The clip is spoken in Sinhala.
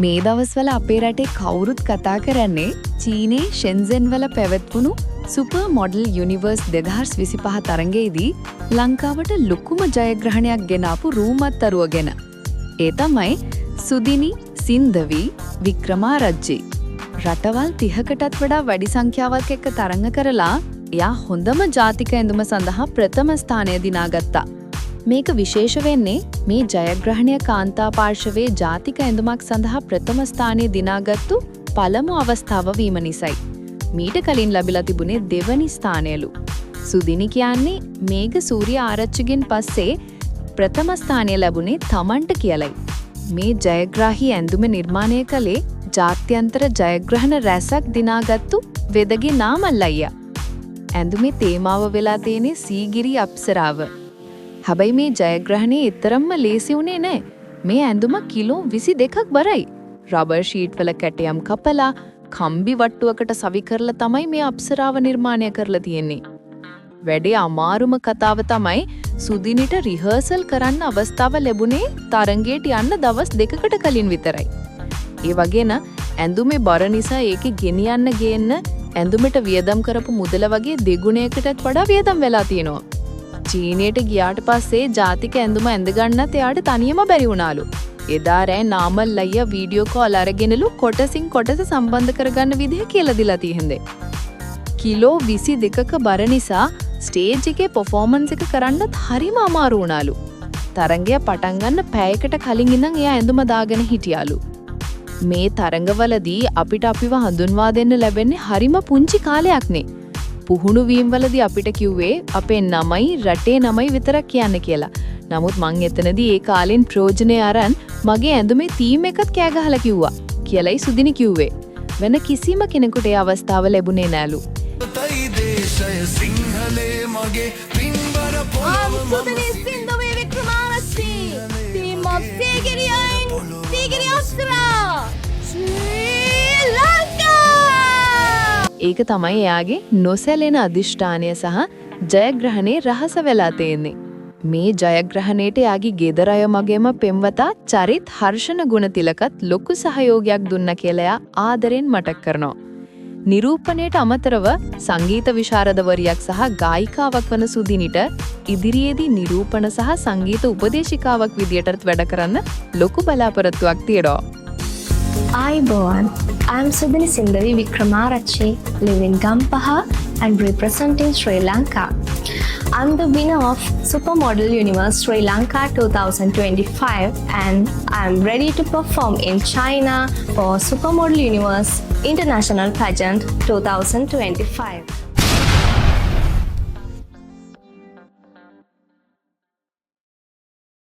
මේ දවස්වල අපේ රටේ කවුරුත් කතා කරන්නේ චීනයේ ෂෙන්සෙන් වල පැවැත්වුණු සුපර් මොඩල් යුනිවර්ස් 2025 තරඟයේදී ලංකාවට ලොකුම ජයග්‍රහණයක් ගෙනාපු රූමත්තරුව ගැන. ඒ තමයි සුදිනි සින්දවි වික්‍රමාරච්චි. රටවල් 30කටත් වඩා වැඩි සංඛ්‍යාවක් එක්ක තරඟ කරලා එයා හොඳම ජාතික ඇඳුම සඳහා ප්‍රථම ස්ථානය දිනාගත්තා. මේක විශේෂ වෙන්නේ මේ ජයග්‍රහණය කාන්තා පාර්ශවයේ ජාතික ඇඳුමක් සඳහා ප්‍රථම ස්ථානය දිනාගත්තු පළමු අවස්ථාව වීම නිසයි. මීට කලින් ලැබිලා තිබුණේ දෙවනි ස්ථානයලු. සුදිනි කියන්නේ මේඝ සූර්ය ආරච්චිගෙන් පස්සේ ප්‍රථම ස්ථානය ලැබුණේ තමන්ට කියලයි. මේ ජයග්‍රාහී ඇඳුම නිර්මාණය කළේ ජාත්‍යන්තර ජයග්‍රහණ රැසක් දිනාගත්තු වෙදගේ නාමල් අයියා. ඇඳුමේ තේමාව වෙලා තියෙන්නේ සීගිරි අප්සරාව. හැබැයි මේ ජයග්‍රහණය ඊතරම්ම ලේසි වුණේ නැහැ. මේ ඇඳුම කිලෝ 22ක් බරයි. රබර් ෂීට් වල කැටයම් කපලා කම්බි වට්ටුවකට සවි කරලා තමයි මේ අප්සරාව නිර්මාණය කරලා තියෙන්නේ. වැඩේ අමාරුම කතාව තමයි සුදිනිට රිහර්සල් කරන්න අවස්ථාව ලැබුණේ තරඟයට යන්න දවස් 2කට කලින් විතරයි. ඒ වගේන ඇඳුමේ බර නිසා ඒකේ ගෙනියන්න ගේන්න ඇඳුමට වියදම් කරපු මුදල වගේ දෙගුණයකටත් වඩා වියදම් වෙලා තියෙනවා. චීනයට ගියාට පස්සේ ජාතික ඇඳුම ඇඳ ගන්නත් එයාට තනියම බැරි වුණාලු. එදා රෑ නාමල් අයියා වීඩියෝ කෝල් අරගෙනලු කොටසින් කොටස සම්බන්ධ කරගන්න විදිහ කියලා දීලා තියෙන්නේ. කිලෝ 22ක බර නිසා ස්ටේජ් එකේ පර්ෆෝමන්ස් එක කරන්නත් හරිම අමාරු වුණාලු. තරඟය පටන් ගන්න පැයකට කලින් ඉඳන් එයා ඇඳුම දාගෙන හිටියාලු. මේ තරඟවලදී අපිට අපිව හඳුන්වා දෙන්න ලැබෙන්නේ හරිම පුංචි කාලයක්නේ. පුහුණු වීම වලදී අපිට කිව්වේ අපේ නමයි රටේ නමයි විතරක් කියන්න කියලා. නමුත් මං එතනදී ඒ කාලෙන් ප්‍රයෝජනේ අරන් මගේ ඇඳුමේ තීම් එකත් කෑ ගහලා කිව්වා කියලායි සුදිනි කිව්වේ. වෙන කිසිම කෙනෙකුට ඒ අවස්ථාව ලැබුණේ නෑලු. ඒක තමයි එයාගේ නොසැලෙන අධිෂ්ඨානය සහ ජයග්‍රහණේ රහස වෙලා තියෙන්නේ. මේ ජයග්‍රහණයට එයාගේ ගෙදර අය මගේම පෙම්වතා චරිත් හර්ෂණ ගුණතිලකත් ලොකු සහයෝගයක් දුන්නා කියලා එයා ආදරෙන් මතක් කරනවා. නිරූපණයට අමතරව සංගීත විශාරදවරියක් සහ ගායිකාවක් වන සුදිනිට ඉදිරියේදී නිරූපණ සහ සංගීත උපදේශිකාවක් විදියටත් වැඩ කරන්න ලොකු බලාපොරොත්තුවක් තියෙනවා. Ayubowan, I am Sudhini Sindavi Vikramarachchi, live in Gampaha and representing Sri Lanka. I am the winner of Supermodel Universe Sri Lanka 2025 and I am ready to perform in China for Supermodel Universe International Pageant 2025.